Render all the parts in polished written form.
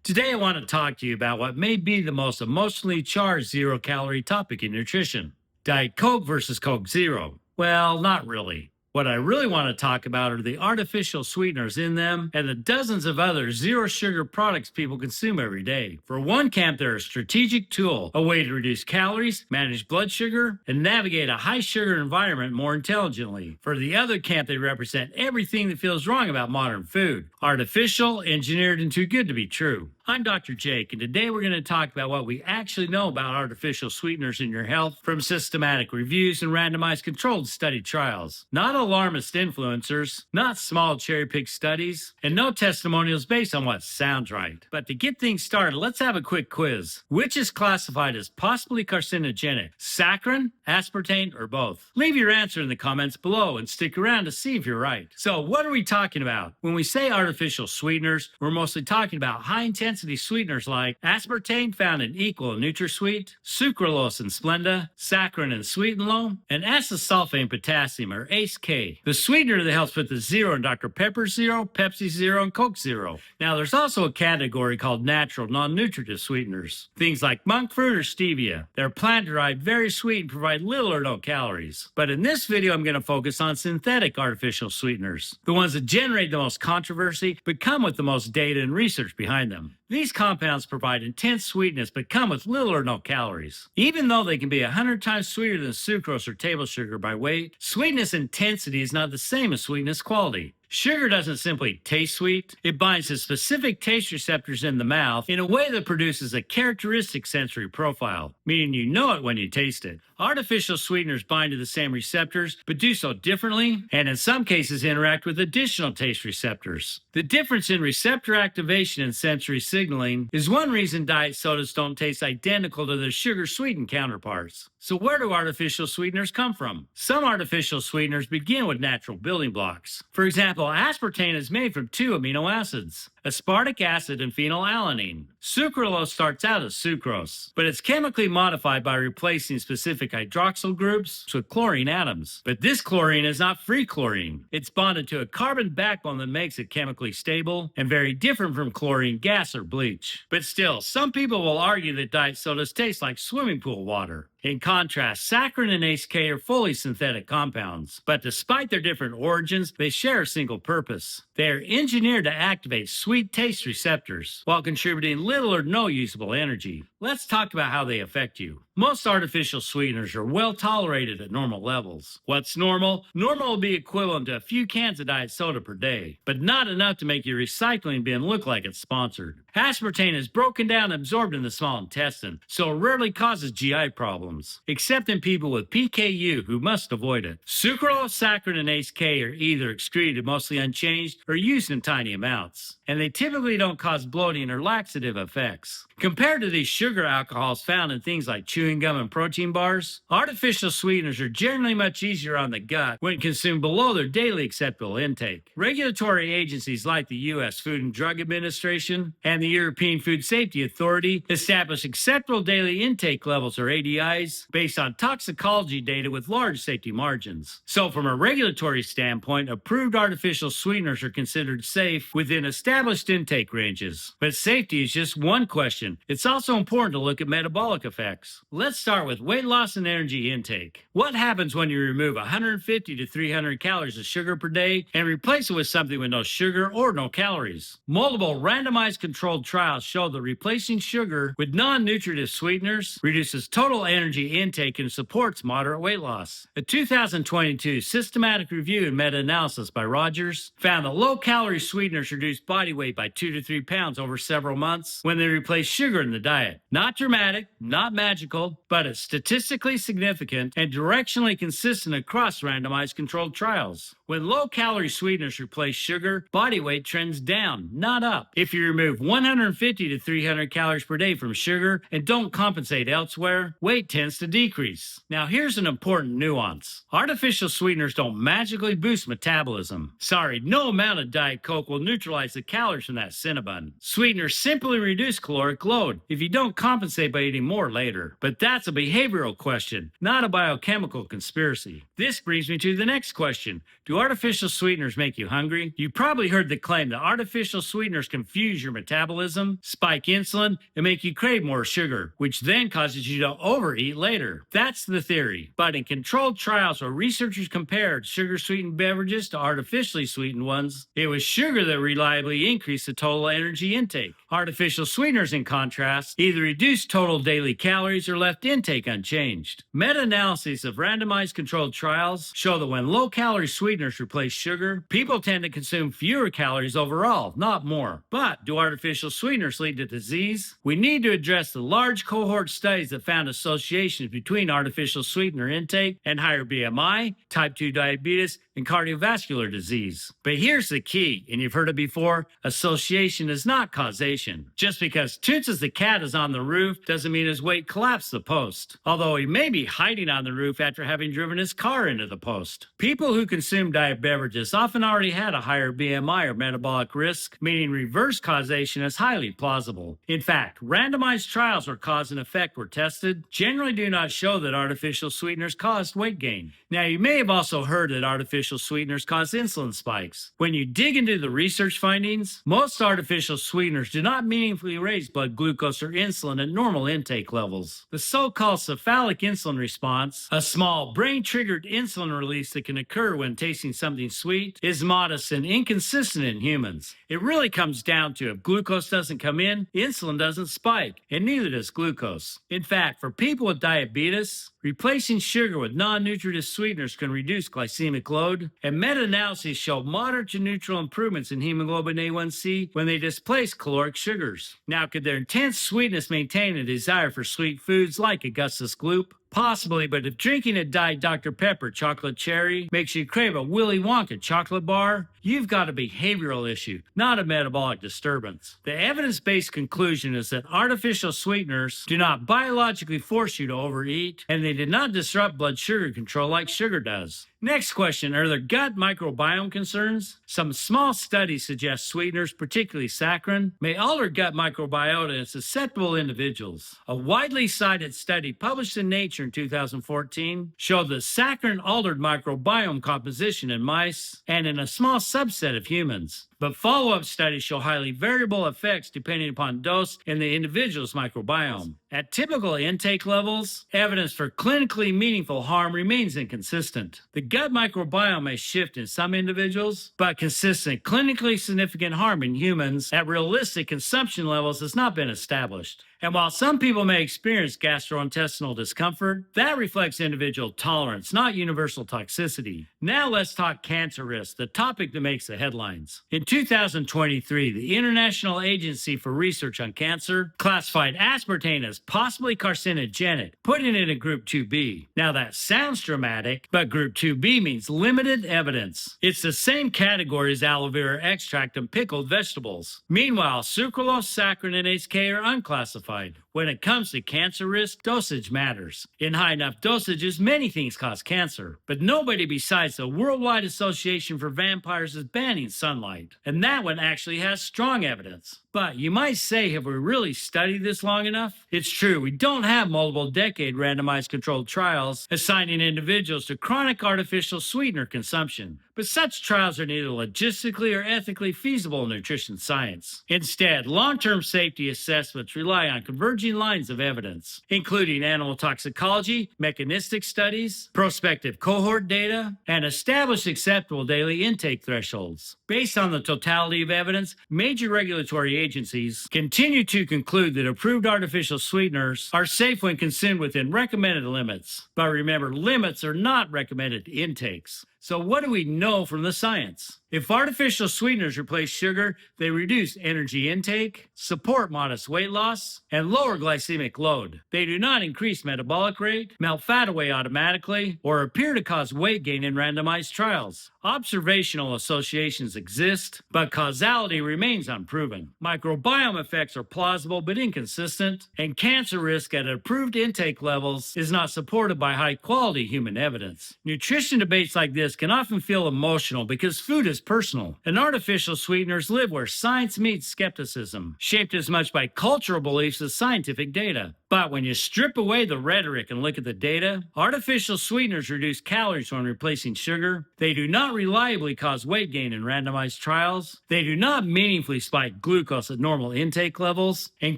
Today, I want to talk to you about what may be the most emotionally charged zero-calorie topic in nutrition: Diet Coke versus Coke Zero. Well, not really. What I really want to talk about are the artificial sweeteners in them and the dozens of other zero-sugar products people consume every day. For one camp, they're a strategic tool, a way to reduce calories, manage blood sugar, and navigate a high-sugar environment more intelligently. For the other camp, they represent everything that feels wrong about modern food: artificial, engineered, and too good to be true. I'm Dr. Jake, and today we're going to talk about what we actually know about artificial sweeteners in your health from systematic reviews and randomized controlled study trials. Not alarmist influencers, not small cherry-picked studies, and no testimonials based on what sounds right. But to get things started, let's have a quick quiz. Which is classified as possibly carcinogenic? Saccharin, aspartame, or both? Leave your answer in the comments below and stick around to see if you're right. So what are we talking about? When we say artificial sweeteners, we're mostly talking about high-intensity sweeteners like aspartame found in Equal and NutraSweet, sucralose and Splenda, saccharin and Sweet and Low, and acesulfame potassium or ACE-K, the sweetener that helps put the zero in Dr. Pepper Zero, Pepsi Zero, and Coke Zero. Now, there's also a category called natural, non-nutritive sweeteners, things like monk fruit or stevia. They're plant-derived, very sweet, and provide little or no calories. But in this video, I'm going to focus on synthetic artificial sweeteners, the ones that generate the most controversy but come with the most data and research behind them. These compounds provide intense sweetness but come with little or no calories. Even though they can be 100 times sweeter than sucrose or table sugar by weight, sweetness intensity is not the same as sweetness quality. Sugar doesn't simply taste sweet, it binds to specific taste receptors in the mouth in a way that produces a characteristic sensory profile, meaning you know it when you taste it. Artificial sweeteners bind to the same receptors, but do so differently, and in some cases interact with additional taste receptors. The difference in receptor activation and sensory signaling is one reason diet sodas don't taste identical to their sugar-sweetened counterparts. So where do artificial sweeteners come from? Some artificial sweeteners begin with natural building blocks. For example, aspartame is made from two amino acids: aspartic acid and phenylalanine. Sucralose starts out as sucrose, but it's chemically modified by replacing specific hydroxyl groups with chlorine atoms. But this chlorine is not free chlorine. It's bonded to a carbon backbone that makes it chemically stable and very different from chlorine gas or bleach. But still, some people will argue that diet sodas taste like swimming pool water. In contrast, saccharin and ACE-K are fully synthetic compounds, but despite their different origins, they share a single purpose. They are engineered to activate sweet taste receptors while contributing little or no usable energy. Let's talk about how they affect you. Most artificial sweeteners are well tolerated at normal levels. What's normal? Normal will be equivalent to a few cans of diet soda per day, but not enough to make your recycling bin look like it's sponsored. Aspartame is broken down and absorbed in the small intestine, so it rarely causes GI problems, except in people with PKU who must avoid it. Sucralose, saccharin, and ACE-K are either excreted mostly unchanged or used in tiny amounts, and they typically don't cause bloating or laxative effects. Compared to these sugar alcohols found in things like chewing gum and protein bars, artificial sweeteners are generally much easier on the gut when consumed below their daily acceptable intake. Regulatory agencies like the U.S. Food and Drug Administration and the European Food Safety Authority establish acceptable daily intake levels, or ADIs, based on toxicology data with large safety margins. So from a regulatory standpoint, approved artificial sweeteners are considered safe within established intake ranges. But safety is just one question. It's also important to look at metabolic effects. Let's start with weight loss and energy intake. What happens when you remove 150 to 300 calories of sugar per day and replace it with something with no sugar or no calories? Multiple randomized controlled trials show that replacing sugar with non-nutritive sweeteners reduces total energy intake and supports moderate weight loss. A 2022 systematic review and meta-analysis by Rogers found that low-calorie sweeteners reduced body weight by 2 to 3 pounds over several months when they replaced sugar in the diet. Not dramatic, not magical, but it's statistically significant and directionally consistent across randomized controlled trials. When low-calorie sweeteners replace sugar, body weight trends down, not up. If you remove 150 to 300 calories per day from sugar and don't compensate elsewhere, weight tends to decrease. Now here's an important nuance. Artificial sweeteners don't magically boost metabolism. Sorry, no amount of Diet Coke will neutralize the calories from that Cinnabon. Sweeteners simply reduce caloric load if you don't compensate by eating more later. But that's a behavioral question, not a biochemical conspiracy. This brings me to the next question. Do Do artificial sweeteners make you hungry? You probably heard the claim that artificial sweeteners confuse your metabolism, spike insulin, and make you crave more sugar, which then causes you to overeat later. That's the theory. But in controlled trials where researchers compared sugar-sweetened beverages to artificially sweetened ones, it was sugar that reliably increased the total energy intake. Artificial sweeteners, in contrast, either reduced total daily calories or left intake unchanged. Meta-analyses of randomized controlled trials show that when low-calorie sweeteners replace sugar, people tend to consume fewer calories overall, not more. But do artificial sweeteners lead to disease? We need to address the large cohort studies that found associations between artificial sweetener intake and higher BMI, type 2 diabetes, and cardiovascular disease. But here's the key, and you've heard it before, association is not causation. Just because Toots the cat is on the roof doesn't mean his weight collapsed the post, although he may be hiding on the roof after having driven his car into the post. People who consume diet beverages often already had a higher BMI or metabolic risk, meaning reverse causation is highly plausible. In fact, randomized trials where cause and effect were tested generally do not show that artificial sweeteners caused weight gain. Now, you may have also heard that artificial sweeteners cause insulin spikes. When you dig into the research findings, most artificial sweeteners do not meaningfully raise blood glucose or insulin at normal intake levels. The so-called cephalic insulin response, a small brain-triggered insulin release that can occur when tasting something sweet, is modest and inconsistent in humans. It really comes down to if glucose doesn't come in, insulin doesn't spike, and neither does glucose. In fact, for people with diabetes, replacing sugar with non-nutritive sweeteners can reduce glycemic load, and meta-analyses show moderate to neutral improvements in hemoglobin A1C when they displace caloric sugars. Now, could their intense sweetness maintain a desire for sweet foods like Augustus Gloop? Possibly, but if drinking a Diet Dr. Pepper chocolate cherry makes you crave a Willy Wonka chocolate bar, you've got a behavioral issue, not a metabolic disturbance. The evidence-based conclusion is that artificial sweeteners do not biologically force you to overeat, and they did not disrupt blood sugar control like sugar does. Next question, are there gut microbiome concerns? Some small studies suggest sweeteners, particularly saccharin, may alter gut microbiota in susceptible individuals. A widely cited study published in Nature in 2014 showed that saccharin altered microbiome composition in mice and in a small subset of humans. But follow-up studies show highly variable effects depending upon dose in the individual's microbiome. At typical intake levels, evidence for clinically meaningful harm remains inconsistent. The gut microbiome may shift in some individuals, but consistent clinically significant harm in humans at realistic consumption levels has not been established. And while some people may experience gastrointestinal discomfort, that reflects individual tolerance, not universal toxicity. Now let's talk cancer risk, the topic that makes the headlines. In 2023, the International Agency for Research on Cancer classified aspartame as possibly carcinogenic, putting it in Group 2B. Now that sounds dramatic, but Group 2B means limited evidence. It's the same category as aloe vera extract and pickled vegetables. Meanwhile, sucralose, saccharin, and HK are unclassified. When it comes to cancer risk, dosage matters. In high enough dosages, many things cause cancer, but nobody besides the Worldwide Association for Vampires is banning sunlight, and that one actually has strong evidence. But you might say, have we really studied this long enough? It's true, we don't have multiple decade randomized controlled trials assigning individuals to chronic artificial sweetener consumption. But such trials are neither logistically or ethically feasible in nutrition science. Instead, long-term safety assessments rely on converging lines of evidence, including animal toxicology, mechanistic studies, prospective cohort data, and established acceptable daily intake thresholds. Based on the totality of evidence, major regulatory agencies continue to conclude that approved artificial sweeteners are safe when consumed within recommended limits. But remember, limits are not recommended intakes. So what do we know from the science? If artificial sweeteners replace sugar, they reduce energy intake, support modest weight loss, and lower glycemic load. They do not increase metabolic rate, melt fat away automatically, or appear to cause weight gain in randomized trials. Observational associations exist, but causality remains unproven. Microbiome effects are plausible but inconsistent, and cancer risk at approved intake levels is not supported by high-quality human evidence. Nutrition debates like this can often feel emotional because food is personal, and artificial sweeteners live where science meets skepticism, shaped as much by cultural beliefs as scientific data. But when you strip away the rhetoric and look at the data, artificial sweeteners reduce calories when replacing sugar. They do not reliably cause weight gain in randomized trials. They do not meaningfully spike glucose at normal intake levels. And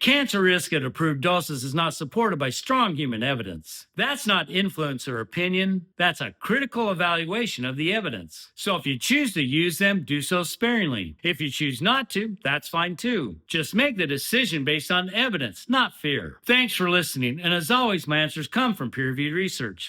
cancer risk at approved doses is not supported by strong human evidence. That's not influence or opinion. That's a critical evaluation of the evidence. So if you choose to use them, do so sparingly. If you choose not to, that's fine too. Just make the decision based on evidence, not fear. Thanks for listening, and as always, my answers come from peer-reviewed research.